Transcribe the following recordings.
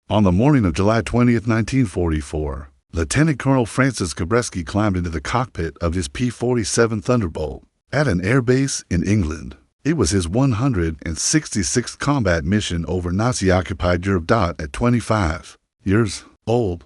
On the morning of July 20th, 1944, Lieutenant Colonel Francis GABRESKI climbed into the cockpit of his P-47 Thunderbolt at an airbase in England. It was his 166th combat mission over Nazi-occupied Europe. At 25 years old,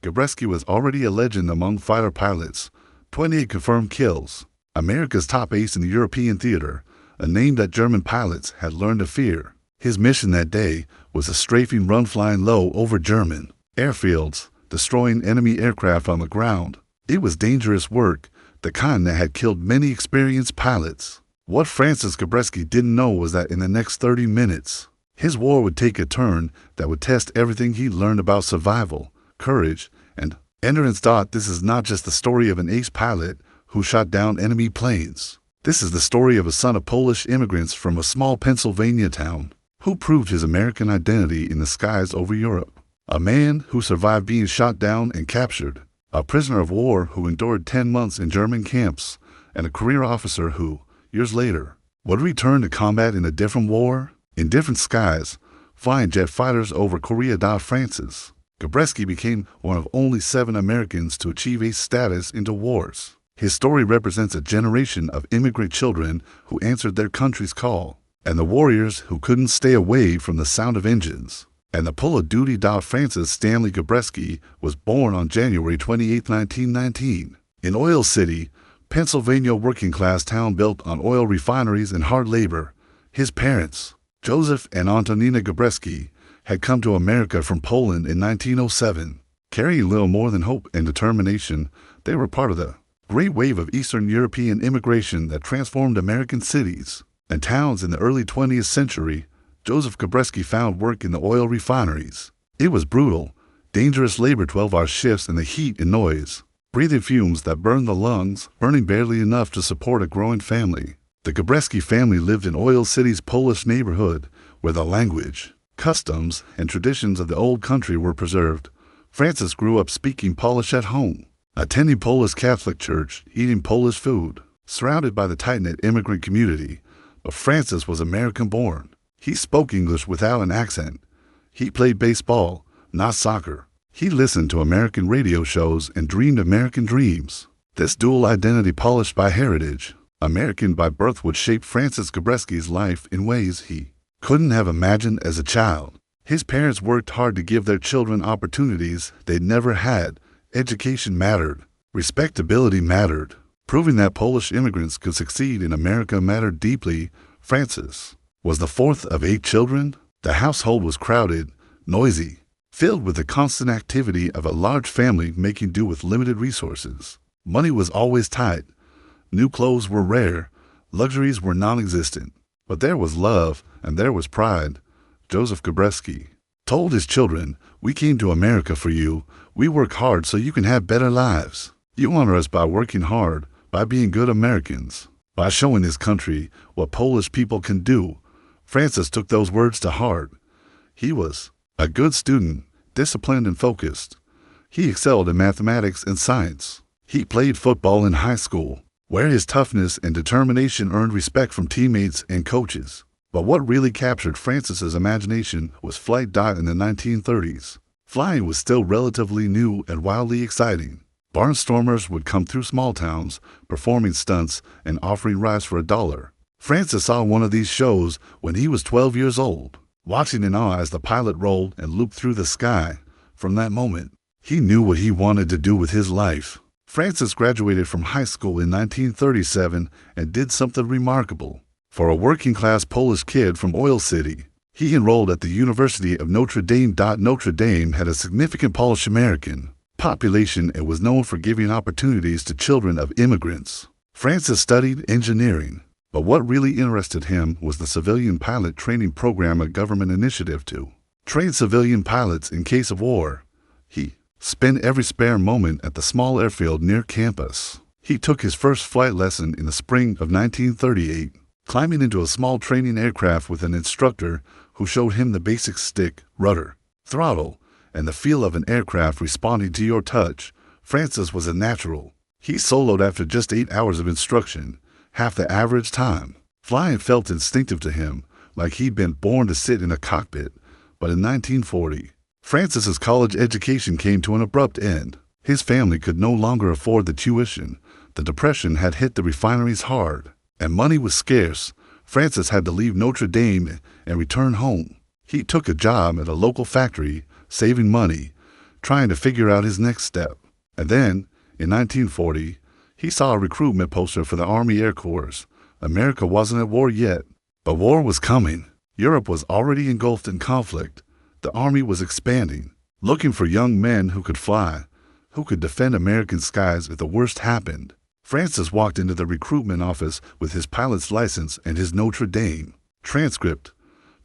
GABRESKI was already a legend among fighter pilots, 28 confirmed kills, America's top ace in the European theater, a name that German pilots had learned to fear. His mission that day was a strafing run flying low over German airfields, destroying enemy aircraft on the ground. It was dangerous work, the kind that had killed many experienced pilots. What Francis GABRESKI didn't know was that in the next 30 minutes, his war would take a turn that would test everything he learned about survival, courage, and endurance. This is not just the story of an ace pilot who shot down enemy planes. This is the story of a son of Polish immigrants from a small Pennsylvania town who proved his American identity in the skies over Europe. A man who survived being shot down and captured, a prisoner of war who endured 10 months in German camps, and a career officer who, years later, would return to combat in a different war, in different skies, flying jet fighters over Korea. Francis GABRESKI became one of only 7 Americans to achieve ace status into wars. His story represents a generation of immigrant children who answered their country's call, and the warriors who couldn't stay away from the sound of engines and the pull of duty. Francis Stanley GABRESKI was born on January 28, 1919, in Oil City, Pennsylvania, working-class town built on oil refineries and hard labor. His parents, Joseph and Antonina GABRESKI, had come to America from Poland in 1907. Carrying little more than hope and determination, they were part of the great wave of Eastern European immigration that transformed American cities and towns in the early 20th century. Joseph GABRESKI found work in the oil refineries. It was brutal, dangerous labor, 12-hour shifts in the heat and noise, breathing fumes that burned the lungs, burning barely enough to support a growing family. The GABRESKI family lived in Oil City's Polish neighborhood, where the language, customs, and traditions of the old country were preserved. Francis grew up speaking Polish at home, attending Polish Catholic church, eating Polish food, surrounded by the tight-knit immigrant community. But Francis was American-born. He spoke English without an accent. He played baseball, not soccer. He listened to American radio shows and dreamed American dreams. This dual identity, polished by heritage, American by birth, would shape Francis GABRESKI's life in ways he couldn't have imagined as a child. His parents worked hard to give their children opportunities they'd never had. Education mattered. Respectability mattered. Proving that Polish immigrants could succeed in America mattered deeply. Francis was the 4th of 8 children. The household was crowded, noisy, filled with the constant activity of a large family making do with limited resources. Money was always tight. New clothes were rare. Luxuries were non-existent. But there was love, and there was pride. Joseph GABRESKI told his children, "We came to America for you. We work hard so you can have better lives. You honor us by working hard, by being good Americans, by showing this country what Polish people can do." Francis took those words to heart. He was a good student, disciplined and focused. He excelled in mathematics and science. He played football in high school, where his toughness and determination earned respect from teammates and coaches. But what really captured Francis's imagination was flight. In the 1930s, flying was still relatively new and wildly exciting. Barnstormers would come through small towns, performing stunts and offering rides for $1. Francis saw one of these shows when he was 12 years old, watching in awe as the pilot rolled and looped through the sky. From that moment, he knew what he wanted to do with his life. Francis graduated from high school in 1937 and did something remarkable. For a working-class Polish kid from Oil City, he enrolled at the University of Notre Dame. Notre Dame had a significant Polish-American population and was known for giving opportunities to children of immigrants. Francis studied engineering, but what really interested him was the civilian pilot training program, a government initiative to train civilian pilots in case of war. He spent every spare moment at the small airfield near campus. He took his first flight lesson in the spring of 1938, climbing into a small training aircraft with an instructor who showed him the basic stick, rudder, throttle, and the feel of an aircraft responding to your touch. Francis was a natural. He soloed after just 8 hours of instruction, half the average time. Flying felt instinctive to him, like he'd been born to sit in a cockpit. But in 1940, Francis's college education came to an abrupt end. His family could no longer afford the tuition. The Depression had hit the refineries hard, and money was scarce. Francis had to leave Notre Dame and return home. He took a job at a local factory, saving money, trying to figure out his next step. And then, in 1940, he saw a recruitment poster for the Army Air Corps. America wasn't at war yet, but war was coming. Europe was already engulfed in conflict. The Army was expanding, looking for young men who could fly, who could defend American skies if the worst happened. Francis walked into the recruitment office with his pilot's license and his Notre Dame transcript.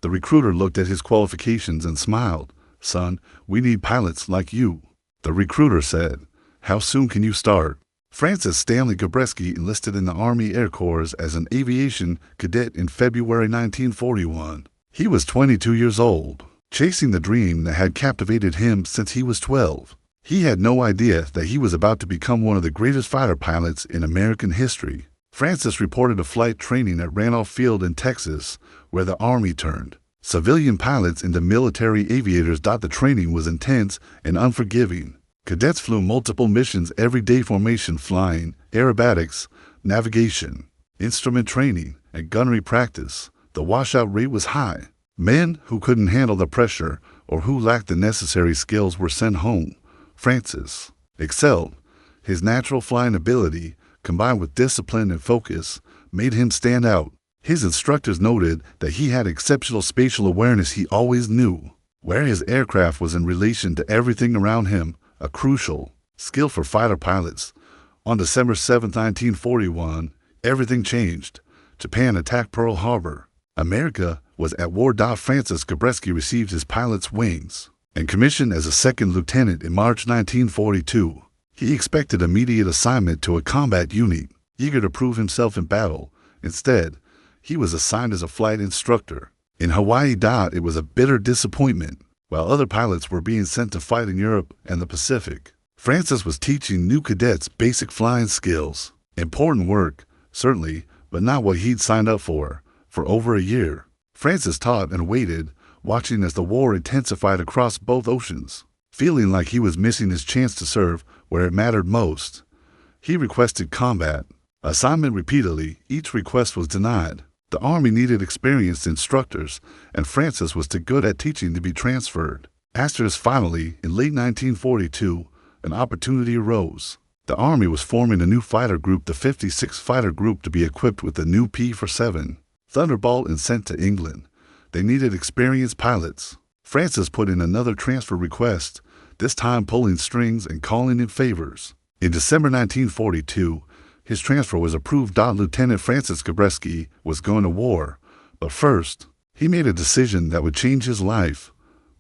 The recruiter looked at his qualifications and smiled. "Son, we need pilots like you." The recruiter said, "How soon can you start?" Francis Stanley GABRESKI enlisted in the Army Air Corps as an aviation cadet in February 1941. He was 22 years old, chasing the dream that had captivated him since he was 12. He had no idea that he was about to become one of the greatest fighter pilots in American history. Francis reported a flight training at Randolph Field in Texas, where the Army turned civilian pilots into military aviators. The training was intense and unforgiving. Cadets flew multiple missions every day: formation flying, aerobatics, navigation, instrument training, and gunnery practice. The washout rate was high. Men who couldn't handle the pressure or who lacked the necessary skills were sent home. Francis excelled. His natural flying ability, combined with discipline and focus, made him stand out. His instructors noted that he had exceptional spatial awareness. He always knew where his aircraft was in relation to everything around him, a crucial skill for fighter pilots. On December 7, 1941, everything changed. Japan attacked Pearl Harbor. America was at war. Francis GABRESKI received his pilot's wings and commissioned as a second lieutenant in March 1942. He expected immediate assignment to a combat unit, eager to prove himself in battle. Instead, he was assigned as a flight instructor. In Hawaii, it was a bitter disappointment. While other pilots were being sent to fight in Europe and the Pacific, Francis was teaching new cadets basic flying skills. Important work, certainly, but not what he'd signed up for. For over a year, Francis taught and waited, watching as the war intensified across both oceans. Feeling like he was missing his chance to serve where it mattered most, he requested combat assignment repeatedly. Each request was denied. The Army needed experienced instructors, and Francis was too good at teaching to be transferred. Finally, in late 1942, an opportunity arose. The Army was forming a new fighter group, the 56th Fighter Group, to be equipped with the new P-47 Thunderbolt and sent to England. They needed experienced pilots. Francis put in another transfer request, this time pulling strings and calling in favors. In December 1942, his transfer was approved. Lieutenant Francis GABRESKI was going to war, but first, he made a decision that would change his life.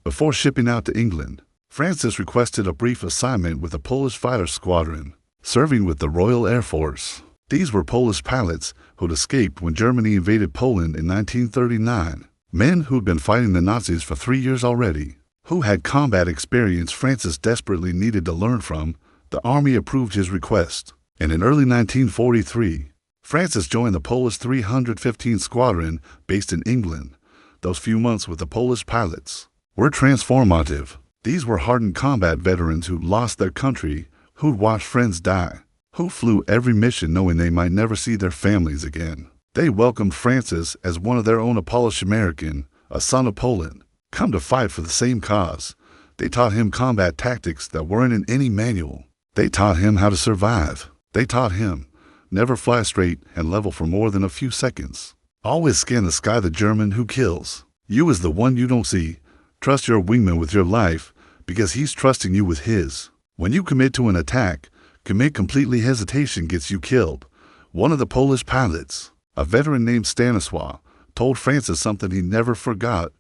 Before shipping out to England, Francis requested a brief assignment with a Polish fighter squadron, serving with the Royal Air Force. These were Polish pilots who'd escaped when Germany invaded Poland in 1939. Men who'd been fighting the Nazis for 3 years already, who had combat experience Francis desperately needed to learn from. The Army approved his request, and in early 1943, Francis joined the Polish 315 Squadron based in England. Those few months with the Polish pilots were transformative. These were hardened combat veterans who'd lost their country, who'd watched friends die, who flew every mission knowing they might never see their families again. They welcomed Francis as one of their own, a Polish American, a son of Poland, come to fight for the same cause. They taught him combat tactics that weren't in any manual. They taught him how to survive. They taught him never fly straight and level for more than a few seconds. Always scan the sky. The German who kills you is the one you don't see. Trust your wingman with your life because he's trusting you with his. When you commit to an attack, commit completely. Hesitation gets you killed. One of the Polish pilots, a veteran named Stanisław, told Francis something he never forgot.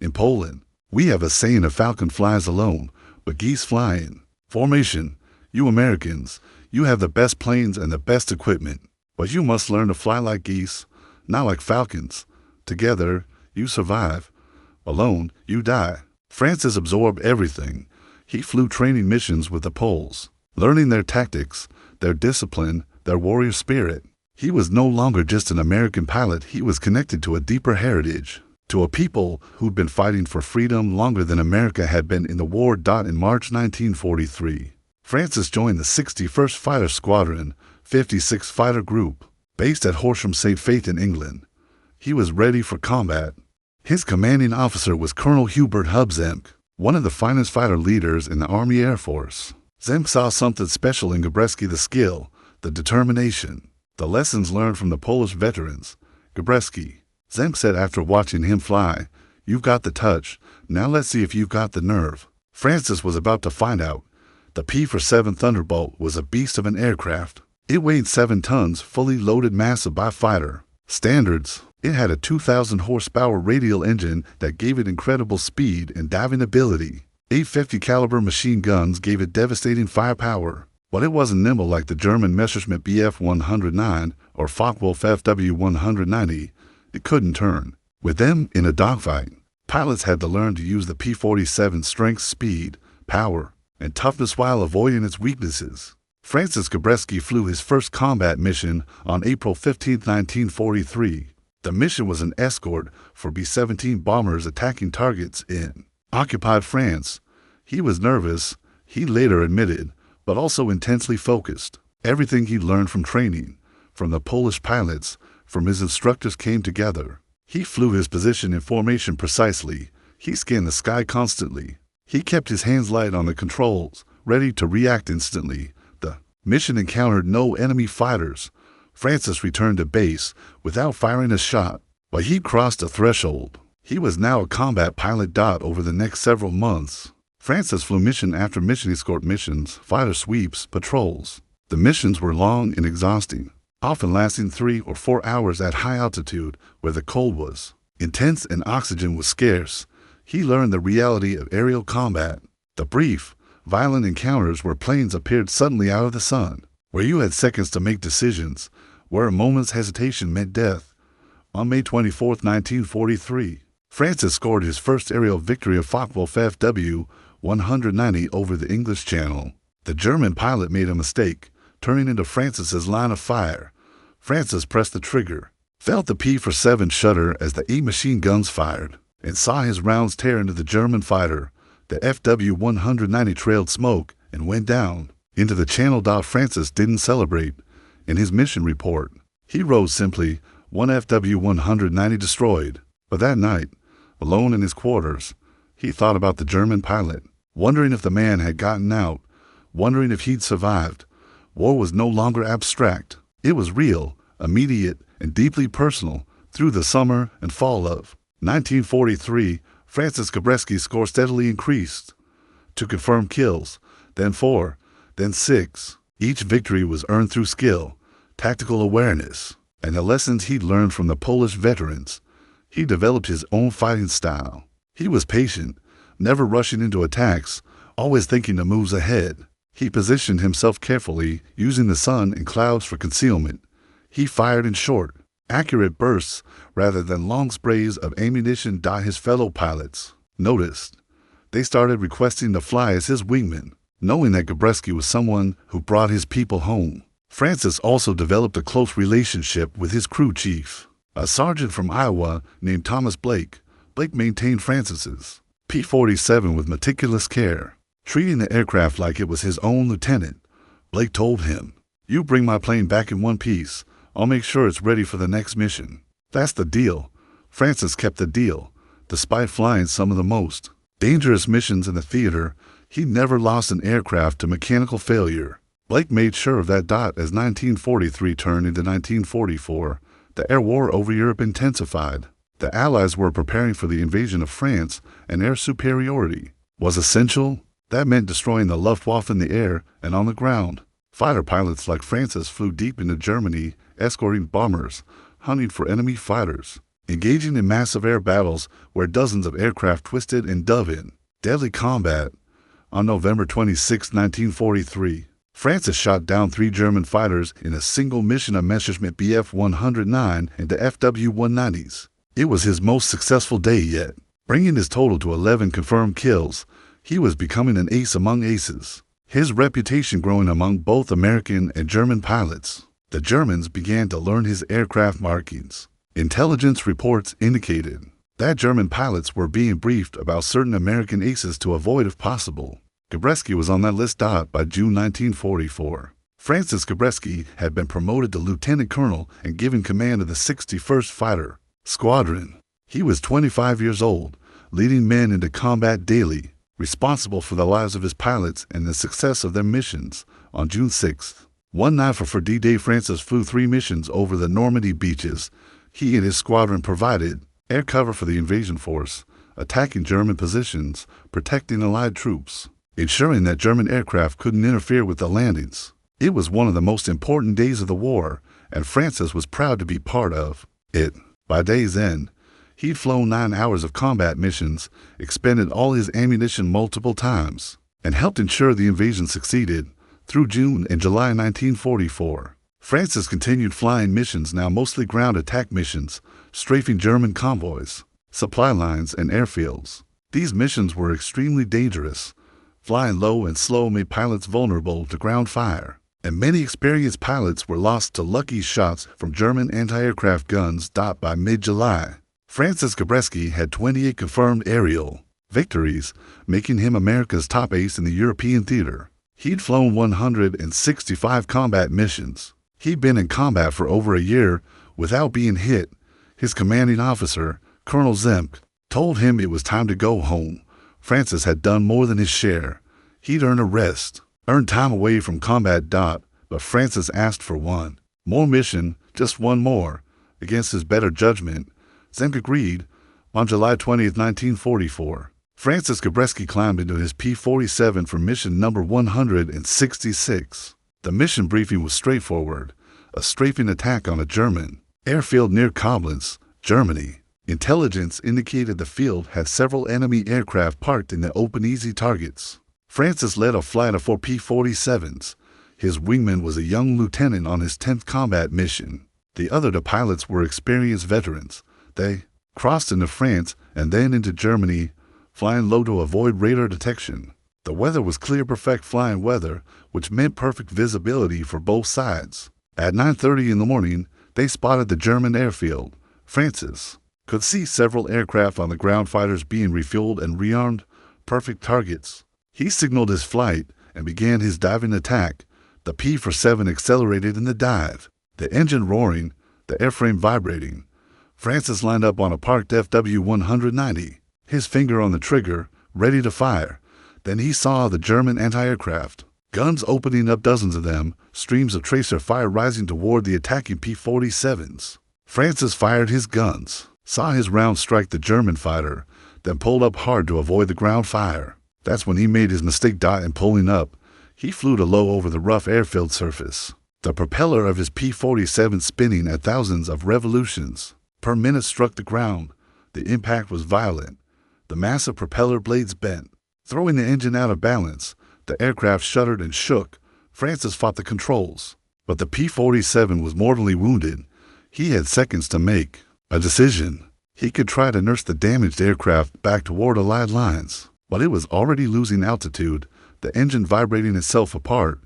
In Poland, we have a saying: a falcon flies alone, but geese flying. Formation, you Americans, you have the best planes and the best equipment, but you must learn to fly like geese, not like falcons. Together, you survive. Alone, you die. Francis absorbed everything. He flew training missions with the Poles, learning their tactics, their discipline, their warrior spirit. He was no longer just an American pilot. He was connected to a deeper heritage, to a people who'd been fighting for freedom longer than America had been in the war. In March 1943, Francis joined the 61st Fighter Squadron, 56th Fighter Group, based at Horsham St. Faith in England. He was ready for combat. His commanding officer was Colonel Hubert Hub Zemk, one of the finest fighter leaders in the Army Air Force. Zemk saw something special in GABRESKI: the skill, the determination, the lessons learned from the Polish veterans. GABRESKI, Zemk said after watching him fly, "You've got the touch, now let's see if you've got the nerve." Francis was about to find out. The P-47 Thunderbolt was a beast of an aircraft. It weighed 7 tons, fully loaded, massive by fighter standards. It had a 2,000 horsepower radial engine that gave it incredible speed and diving ability. 850 caliber machine guns gave it devastating firepower, but it wasn't nimble like the German Messerschmitt Bf-109 or Focke-Wulf Fw-190. It couldn't turn. With them in a dogfight, pilots had to learn to use the P-47's strength, speed, power, and toughness while avoiding its weaknesses. Francis GABRESKI flew his first combat mission on April 15, 1943. The mission was an escort for B-17 bombers attacking targets in occupied France. He was nervous, he later admitted, but also intensely focused. Everything he learned from training, from the Polish pilots, from his instructors came together. He flew his position in formation precisely. He scanned the sky constantly. He kept his hands light on the controls, ready to react instantly. The mission encountered no enemy fighters. Francis returned to base without firing a shot, but he crossed a threshold. He was now a combat pilot. Over the next several months, Francis flew mission after mission, escort missions, fighter sweeps, patrols. The missions were long and exhausting, often lasting 3 or 4 hours at high altitude where the cold was intense and oxygen was scarce. He learned the reality of aerial combat, the brief, violent encounters where planes appeared suddenly out of the sun, where you had seconds to make decisions, where a moment's hesitation meant death. On May 24, 1943, Francis scored his first aerial victory of Focke-Wulf Fw-190 over the English Channel. The German pilot made a mistake, turning into Francis's line of fire. Francis pressed the trigger, felt the P-47 shudder as the 8 machine guns fired, and saw his rounds tear into the German fighter. The Fw-190 trailed smoke and went down into the channel. Francis didn't celebrate. In his mission report, he wrote simply, "1 Fw-190 destroyed." But that night, alone in his quarters, he thought about the German pilot, wondering if the man had gotten out, wondering if he'd survived. War was no longer abstract. It was real, immediate, and deeply personal. Through the summer and fall of 1943, Francis GABRESKI's score steadily increased. 2 confirmed kills, then 4, then 6. Each victory was earned through skill, tactical awareness, and the lessons he'd learned from the Polish veterans. He developed his own fighting style. He was patient, never rushing into attacks, always thinking of moves ahead. He positioned himself carefully, using the sun and clouds for concealment. He fired in short, accurate bursts rather than long sprays of ammunition. His fellow pilots noticed. They started requesting to fly as his wingman, knowing that GABRESKI was someone who brought his people home. Francis also developed a close relationship with his crew chief, a sergeant from Iowa named Thomas Blake. Blake maintained Francis's P-47 with meticulous care, treating the aircraft like it was his own lieutenant. Blake told him, "You bring my plane back in one piece. I'll make sure it's ready for the next mission." That's the deal. Francis kept the deal. Despite flying some of the most dangerous missions in the theater, he never lost an aircraft to mechanical failure. Blake made sure of that. As 1943 turned into 1944, the air war over Europe intensified. The Allies were preparing for the invasion of France, and air superiority was essential. That meant destroying the Luftwaffe in the air and on the ground. Fighter pilots like Francis flew deep into Germany, escorting bombers, hunting for enemy fighters, engaging in massive air battles where dozens of aircraft twisted and dove in deadly combat. On November 26, 1943, Francis shot down 3 German fighters in a single mission of Messerschmitt Bf-109 and the Fw-190s. It was his most successful day yet, bringing his total to 11 confirmed kills. He was becoming an ace among aces, his reputation growing among both American and German pilots. The Germans began to learn his aircraft markings. Intelligence reports indicated that German pilots were being briefed about certain American aces to avoid if possible. GABRESKI was on that list. By June 1944, Francis GABRESKI had been promoted to lieutenant colonel and given command of the 61st Fighter Squadron. He was 25 years old, leading men into combat daily, responsible for the lives of his pilots and the success of their missions. On June 6th, one night for D-Day, Francis flew 3 missions over the Normandy beaches. He and his squadron provided air cover for the invasion force, attacking German positions, protecting Allied troops, ensuring that German aircraft couldn't interfere with the landings. It was one of the most important days of the war, and Francis was proud to be part of it. By day's end, he'd flown 9 hours of combat missions, expended all his ammunition multiple times, and helped ensure the invasion succeeded. Through June and July 1944, Francis continued flying missions, now mostly ground attack missions, strafing German convoys, supply lines, and airfields. These missions were extremely dangerous. Flying low and slow made pilots vulnerable to ground fire, and many experienced pilots were lost to lucky shots from German anti-aircraft guns. By mid-July, Francis GABRESKI had 28 confirmed aerial victories, making him America's top ace in the European theater. He'd flown 165 combat missions. He'd been in combat for over a year without being hit. His commanding officer, Colonel Zemk, told him it was time to go home. Francis had done more than his share. He'd earned a rest, earned time away from combat. But Francis asked for one more mission, just one more. Against his better judgment, Zemk agreed. On July 20, 1944, Francis GABRESKI climbed into his P-47 for mission number 166. The mission briefing was straightforward: a strafing attack on a German airfield near Koblenz, Germany. Intelligence indicated the field had several enemy aircraft parked in the open, easy targets. Francis led a flight of 4 P-47s. His wingman was a young lieutenant on his 10th combat mission. The other 2 pilots were experienced veterans. They crossed into France and then into Germany, flying low to avoid radar detection. The weather was clear, perfect flying weather, which meant perfect visibility for both sides. At 9:30 in the morning, they spotted the German airfield. Francis could see several aircraft on the ground, fighters being refueled and rearmed, perfect targets. He signaled his flight and began his diving attack. The P-47 accelerated in the dive, the engine roaring, the airframe vibrating. Francis lined up on a parked FW-190, his finger on the trigger, ready to fire. Then he saw the German anti-aircraft guns opening up, dozens of them, streams of tracer fire rising toward the attacking P-47s. Francis fired his guns, saw his round strike the German fighter, then pulled up hard to avoid the ground fire. That's when he made his mistake. In pulling up, he flew too low over the rough airfield surface. The propeller of his P-47, spinning at thousands of revolutions per minute, struck the ground. The impact was violent. The massive propeller blades bent, throwing the engine out of balance. The aircraft shuddered and shook. Francis fought the controls, but the P-47 was mortally wounded. He had seconds to make a decision. He could try to nurse the damaged aircraft back toward Allied lines, but it was already losing altitude, the engine vibrating itself apart,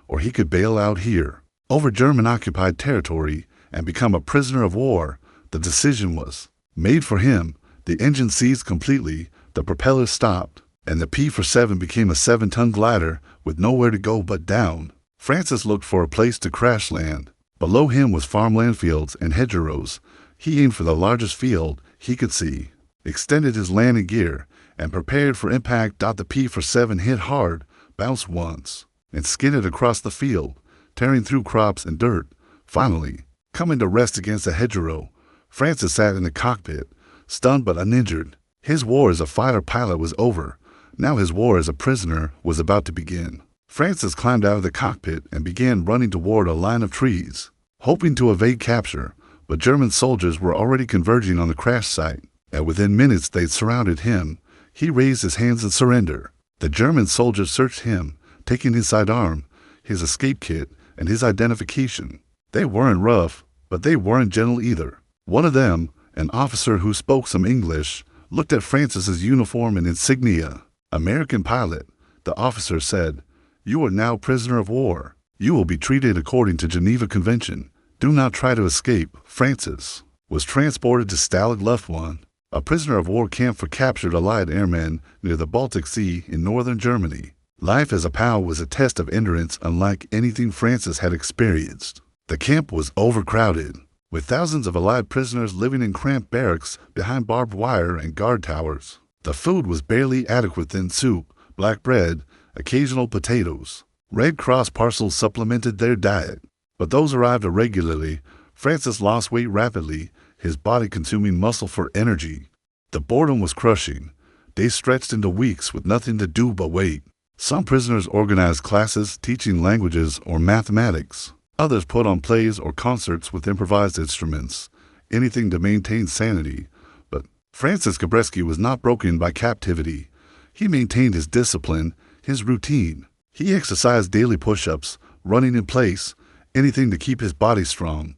or he could bail out here, over German-occupied territory, and become a prisoner of war. The decision was made for him. The engine seized completely, the propeller stopped, and the P-47 became a 7-ton glider with nowhere to go but down. Francis looked for a place to crash land. Below him was farmland, fields, and hedgerows. He aimed for the largest field he could see, extended his landing gear, and prepared for impact. The P-47 hit hard, bounced once, and skidded across the field, tearing through crops and dirt. Finally, coming to rest against a hedgerow, Francis sat in the cockpit, stunned but uninjured. His war as a fighter pilot was over. Now his war as a prisoner was about to begin. Francis climbed out of the cockpit and began running toward a line of trees, hoping to evade capture, but German soldiers were already converging on the crash site, and within minutes they'd surrounded him. He raised his hands in surrender. The German soldiers searched him, taking his sidearm, his escape kit, and his identification. They weren't rough, but they weren't gentle either. One of them, an officer who spoke some English, looked at Francis's uniform and insignia. "American pilot," the officer said. "You are now prisoner of war. You will be treated according to Geneva Convention. Do not try to escape." Francis was transported to Stalag Luft 1, a prisoner of war camp for captured Allied airmen near the Baltic Sea in northern Germany. Life as a POW was a test of endurance unlike anything Francis had experienced. The camp was overcrowded, with thousands of Allied prisoners living in cramped barracks behind barbed wire and guard towers. The food was barely adequate: thin soup, black bread, occasional potatoes. Red Cross parcels supplemented their diet, but those arrived irregularly. Francis lost weight rapidly, his body consuming muscle for energy. The boredom was crushing. Days stretched into weeks with nothing to do but wait. Some prisoners organized classes teaching languages or mathematics. Others put on plays or concerts with improvised instruments, anything to maintain sanity. But Francis GABRESKI was not broken by captivity. He maintained his discipline, his routine. He exercised daily push-ups, running in place, anything to keep his body strong.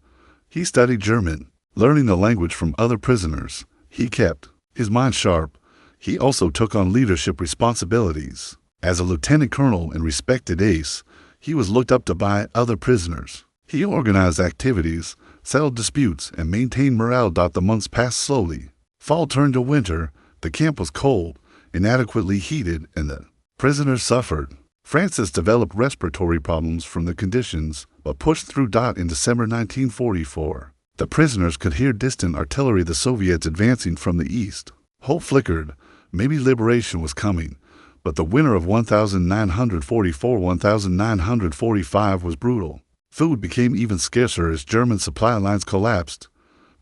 He studied German, learning the language from other prisoners. He kept his mind sharp. He also took on leadership responsibilities. As a lieutenant colonel and respected ace, he was looked up to by other prisoners. He organized activities, settled disputes, and maintained morale. The months passed slowly. Fall turned to winter, the camp was cold, inadequately heated, and the prisoners suffered. Francis developed respiratory problems from the conditions, but pushed through. In December 1944, the prisoners could hear distant artillery, the Soviets advancing from the east. Hope flickered. Maybe liberation was coming. But the winter of 1944-1945 was brutal. Food became even scarcer as German supply lines collapsed.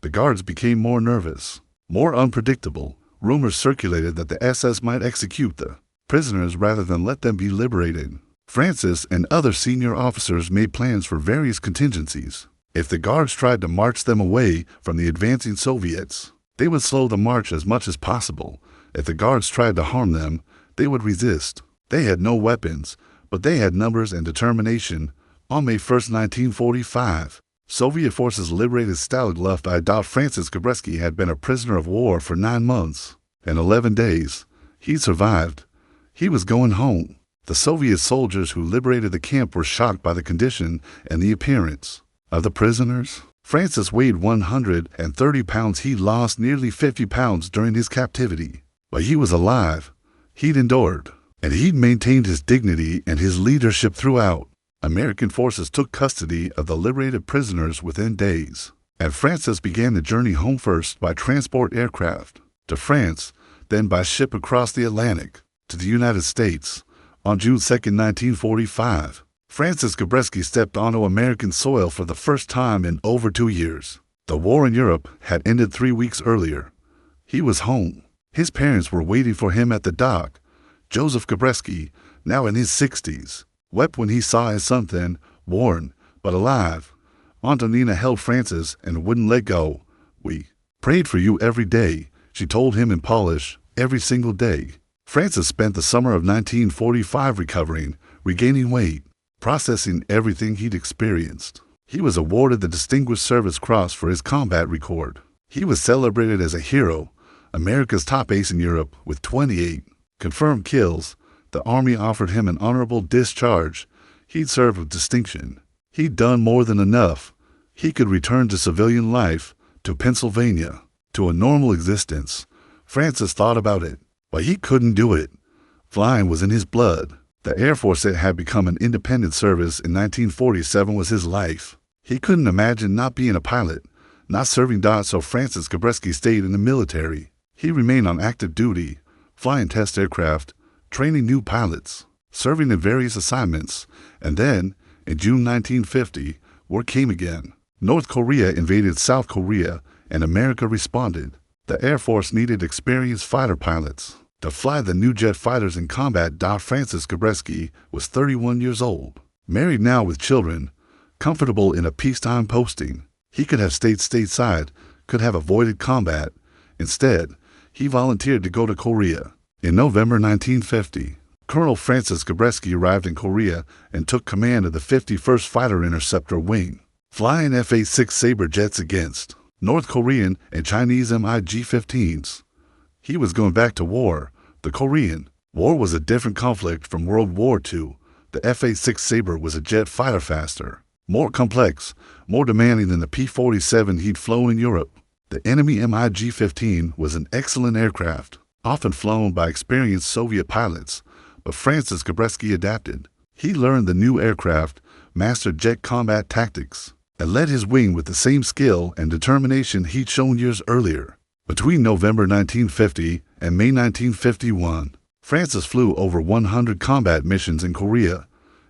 The guards became more nervous, more unpredictable. Rumors circulated that the SS might execute the prisoners rather than let them be liberated. Francis and other senior officers made plans for various contingencies. If the guards tried to march them away from the advancing Soviets, they would slow the march as much as possible. If the guards tried to harm them, they would resist. They had no weapons, but they had numbers and determination. On May 1, 1945, Soviet forces liberated Stalag. Francis GABRESKI had been a prisoner of war for 9 months and 11 days. He survived. He was going home. The Soviet soldiers who liberated the camp were shocked by the condition and the appearance of the prisoners. Francis weighed 130 pounds. He lost nearly 50 pounds during his captivity. But he was alive. He'd endured, and he'd maintained his dignity and his leadership throughout. American forces took custody of the liberated prisoners within days, and Francis began the journey home, first by transport aircraft to France, then by ship across the Atlantic to the United States. On June 2, 1945, Francis GABRESKI stepped onto American soil for the first time in over 2 years. The war in Europe had ended 3 weeks earlier. He was home. His parents were waiting for him at the dock. Joseph GABRESKI, now in his 60s, wept when he saw his son, then worn but alive. Antonina held Francis and wouldn't let go. "We prayed for you every day," she told him in Polish, "every single day." Francis spent the summer of 1945 recovering, regaining weight, processing everything he'd experienced. He was awarded the Distinguished Service Cross for his combat record. He was celebrated as a hero, America's top ace in Europe, with 28 confirmed kills. The Army offered him an honorable discharge. He'd served with distinction. He'd done more than enough. He could return to civilian life, to Pennsylvania, to a normal existence. Francis thought about it, but he couldn't do it. Flying was in his blood. The Air Force that had become an independent service in 1947 was his life. He couldn't imagine not being a pilot, not serving. So Francis GABRESKI stayed in the military. He remained on active duty, flying test aircraft, training new pilots, serving in various assignments. And then, in June 1950, war came again. North Korea invaded South Korea, and America responded. The Air Force needed experienced fighter pilots to fly the new jet fighters in combat. Francis GABRESKI was 31 years old, married now with children, comfortable in a peacetime posting. He could have stayed stateside, could have avoided combat. Instead, he volunteered to go to Korea. In November 1950, Colonel Francis GABRESKI arrived in Korea and took command of the 51st Fighter Interceptor Wing, flying F-86 Sabre jets against North Korean and Chinese MiG-15s. He was going back to war. The Korean War was a different conflict from World War II. The F-86 Sabre was a jet fighter faster, more complex, more demanding than the P-47 he'd flown in Europe. The enemy MiG-15 was an excellent aircraft, often flown by experienced Soviet pilots, but Francis GABRESKI adapted. He learned the new aircraft, mastered jet combat tactics, and led his wing with the same skill and determination he'd shown years earlier. Between November 1950 and May 1951, Francis flew over 100 combat missions in Korea.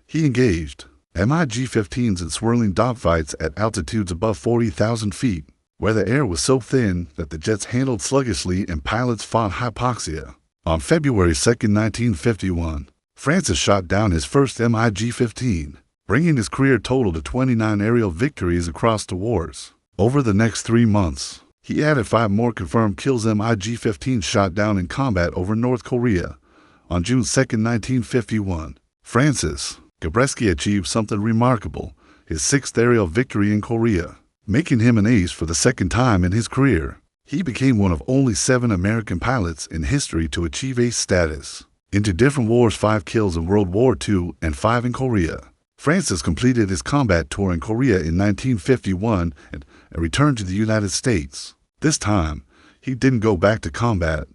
He engaged MiG-15s in swirling dogfights at altitudes above 40,000 feet, where the air was so thin that the jets handled sluggishly and pilots fought hypoxia. On February 2, 1951, Francis shot down his first MiG-15, bringing his career total to 29 aerial victories across the wars. Over the next 3 months, he added 5 more confirmed kills. MiG-15 shot down in combat over North Korea. On June 2, 1951, Francis GABRESKI achieved something remarkable, his 6th aerial victory in Korea, making him an ace for the 2nd time in his career. He became one of only 7 American pilots in history to achieve ace status. In 2 different wars, 5 kills in World War II and 5 in Korea. Francis completed his combat tour in Korea in 1951 and returned to the United States. This time, he didn't go back to combat.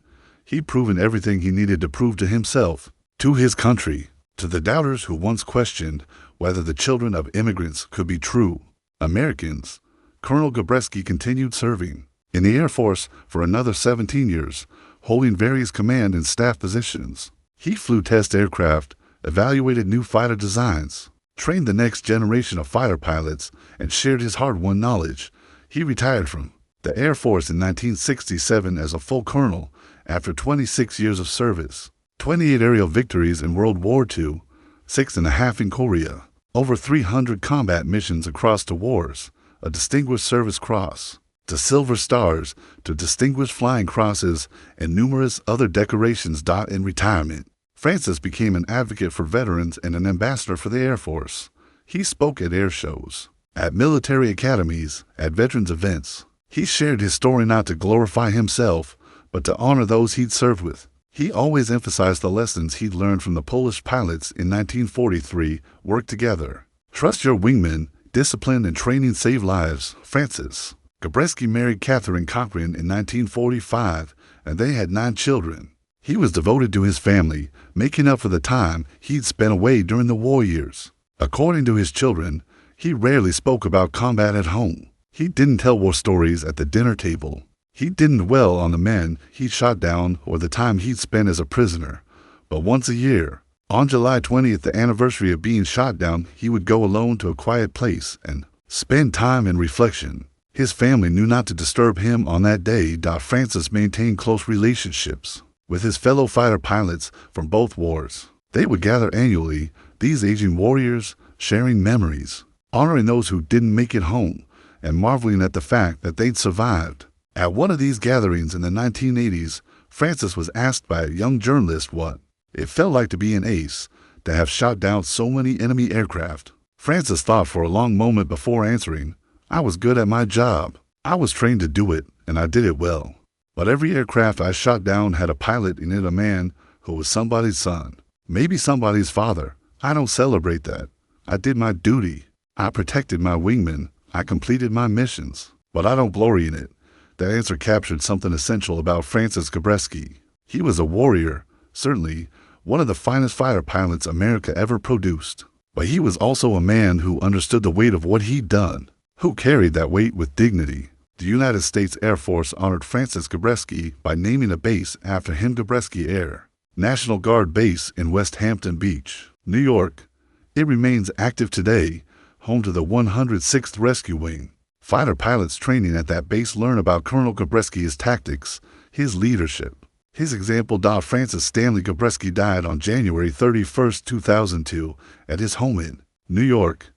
He'd proven everything he needed to prove to himself, to his country, to the doubters who once questioned whether the children of immigrants could be true Americans. Colonel GABRESKI continued serving in the Air Force for another 17 years, holding various command and staff positions. He flew test aircraft, evaluated new fighter designs, trained the next generation of fighter pilots, and shared his hard-won knowledge. He retired from the Air Force in 1967 as a full colonel after 26 years of service, 28 aerial victories in World War II, 6.5 in Korea, over 300 combat missions across the wars, a Distinguished Service Cross, to Silver Stars, to Distinguished Flying Crosses, and numerous other decorations. In retirement, Francis became an advocate for veterans and an ambassador for the Air Force. He spoke at air shows, at military academies, at veterans events. He shared his story not to glorify himself, but to honor those he'd served with. He always emphasized the lessons he'd learned from the Polish pilots in 1943, work together. Trust your wingmen, discipline and training save lives. Francis GABRESKI married Catherine Cochran in 1945, and they had 9 children. He was devoted to his family, making up for the time he'd spent away during the war years. According to his children, he rarely spoke about combat at home. He didn't tell war stories at the dinner table. He didn't dwell on the men he'd shot down or the time he'd spent as a prisoner. But once a year, on July 20th, the anniversary of being shot down, he would go alone to a quiet place and spend time in reflection. His family knew not to disturb him on that day. Francis maintained close relationships with his fellow fighter pilots from both wars. They would gather annually, these aging warriors, sharing memories, honoring those who didn't make it home, and marveling at the fact that they'd survived. At one of these gatherings in the 1980s, Francis was asked by a young journalist what it felt like to be an ace, to have shot down so many enemy aircraft. Francis thought for a long moment before answering. I was good at my job. I was trained to do it, and I did it well. But every aircraft I shot down had a pilot in it, a man who was somebody's son, maybe somebody's father. I don't celebrate that. I did my duty. I protected my wingmen. I completed my missions. But I don't glory in it. That answer captured something essential about Francis GABRESKI. He was a warrior, certainly one of the finest fighter pilots America ever produced. But he was also a man who understood the weight of what he'd done, who carried that weight with dignity. The United States Air Force honored Francis GABRESKI by naming a base after him, GABRESKI Air National Guard Base in West Hampton Beach, New York. It remains active today, home to the 106th Rescue Wing. Fighter pilots training at that base learn about Colonel GABRESKI's tactics, his leadership, his example. Francis Stanley GABRESKI died on January 31, 2002, at his home in New York.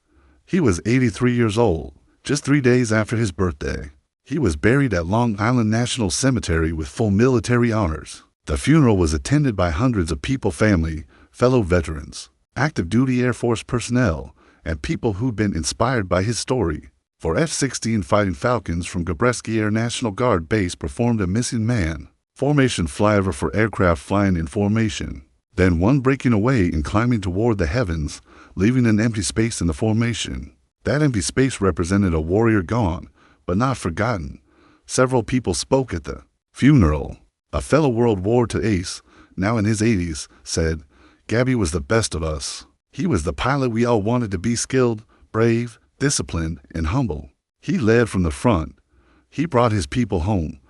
He was 83 years old, just 3 days after his birthday. He was buried at Long Island National Cemetery with full military honors. The funeral was attended by hundreds of people, family, fellow veterans, active duty Air Force personnel, and people who'd been inspired by his story. For F-16 Fighting Falcons from GABRESKI Air National Guard Base performed a missing man formation flyover for aircraft flying in formation, then one breaking away and climbing toward the heavens, leaving an empty space in the formation. That empty space represented a warrior gone, but not forgotten. Several people spoke at the funeral. A fellow World War II ace, now in his 80s, said, "Gabby was the best of us. He was the pilot we all wanted to be, skilled, brave, disciplined, and humble. He led from the front. He brought his people home,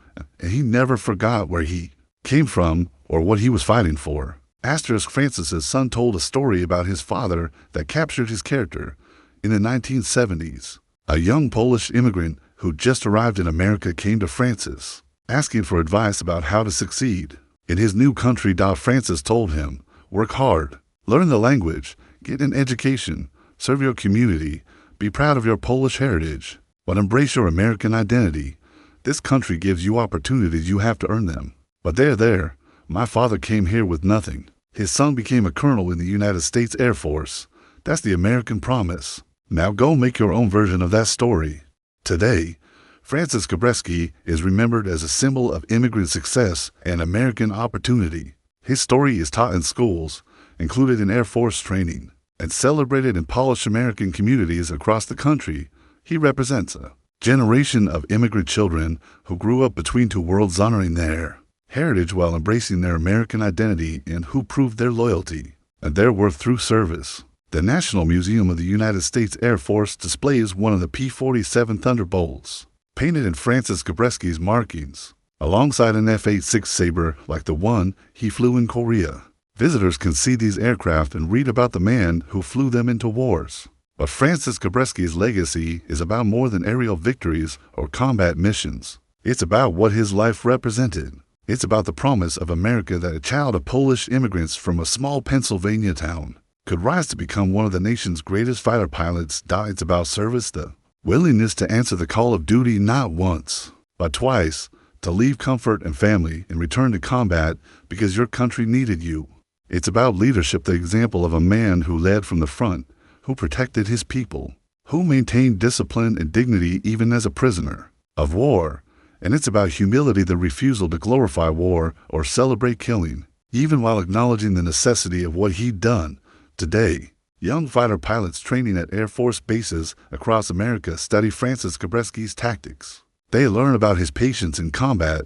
and he never forgot where he came from or what he was fighting for." Francis's son told a story about his father that captured his character. In the 1970s, a young Polish immigrant who just arrived in America came to Francis, asking for advice about how to succeed in his new country. Francis told him, "Work hard, learn the language, get an education, serve your community, be proud of your Polish heritage, but embrace your American identity. This country gives you opportunities, you have to earn them." But there, my father came here with nothing. His son became a colonel in the United States Air Force. That's the American promise. Now go make your own version of that story. Today, Francis GABRESKI is remembered as a symbol of immigrant success and American opportunity. His story is taught in schools, included in Air Force training, and celebrated in Polish American communities across the country. He represents a generation of immigrant children who grew up between two worlds, honoring their heritage while embracing their American identity, and who proved their loyalty and their worth through service. The National Museum of the United States Air Force displays one of the P-47 Thunderbolts, painted in Francis GABRESKI's markings, alongside an F-86 Sabre like the one he flew in Korea. Visitors can see these aircraft and read about the man who flew them into wars. But Francis GABRESKI's legacy is about more than aerial victories or combat missions. It's about what his life represented. It's about the promise of America that a child of Polish immigrants from a small Pennsylvania town could rise to become one of the nation's greatest fighter pilots. It's about service, the willingness to answer the call of duty not once, but twice, to leave comfort and family and return to combat because your country needed you. It's about leadership, the example of a man who led from the front, who protected his people, who maintained discipline and dignity even as a prisoner of war. And it's about humility, the refusal to glorify war or celebrate killing, even while acknowledging the necessity of what he'd done. Today, young fighter pilots training at Air Force bases across America study Francis GABRESKI's tactics. They learn about his patience in combat,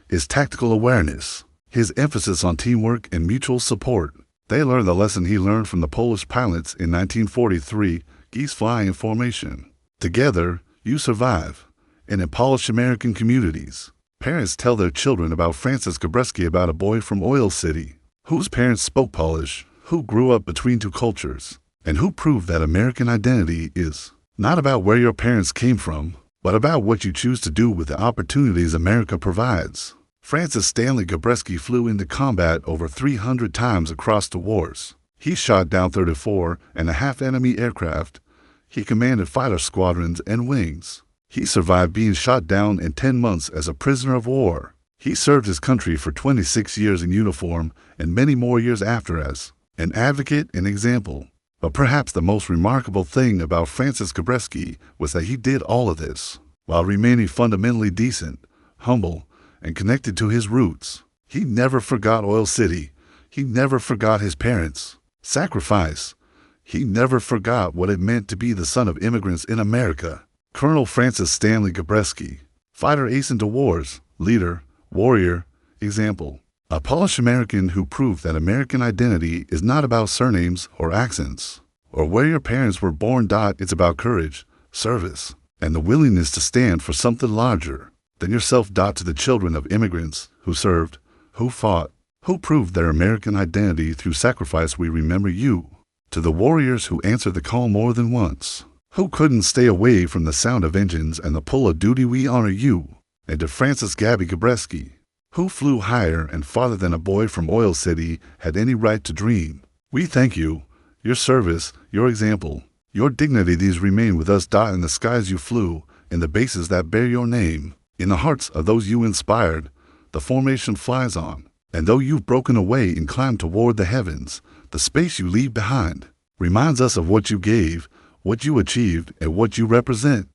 his tactical awareness, his emphasis on teamwork and mutual support. They learn the lesson he learned from the Polish pilots in 1943, geese flying in formation. Together, you survive. And in Polish American communities, parents tell their children about Francis GABRESKI, about a boy from Oil City, whose parents spoke Polish, who grew up between two cultures, and who proved that American identity is not about where your parents came from, but about what you choose to do with the opportunities America provides. Francis Stanley GABRESKI flew into combat over 300 times across the wars. He shot down 34.5 enemy aircraft. He commanded fighter squadrons and wings. He survived being shot down in 10 months as a prisoner of war. He served his country for 26 years in uniform and many more years after as an advocate and example. But perhaps the most remarkable thing about Francis GABRESKI was that he did all of this while remaining fundamentally decent, humble, and connected to his roots. He never forgot Oil City. He never forgot his parents' sacrifice. He never forgot what it meant to be the son of immigrants in America. Colonel Francis Stanley GABRESKI, fighter ace into wars, leader, warrior, example. A Polish American who proved that American identity is not about surnames or accents, or where your parents were born. It's about courage, service, and the willingness to stand for something larger than yourself. To the children of immigrants who served, who fought, who proved their American identity through sacrifice, we remember you. To the warriors who answered the call more than once, who couldn't stay away from the sound of engines and the pull of duty, we honor you. And to Francis Gabby GABRESKI, who flew higher and farther than a boy from Oil City had any right to dream, we thank you. Your service, your example, your dignity, these remain with us. In the skies you flew, in the bases that bear your name, in the hearts of those you inspired, the formation flies on. And though you've broken away and climbed toward the heavens, the space you leave behind reminds us of what you gave, what you achieved, and what you represent.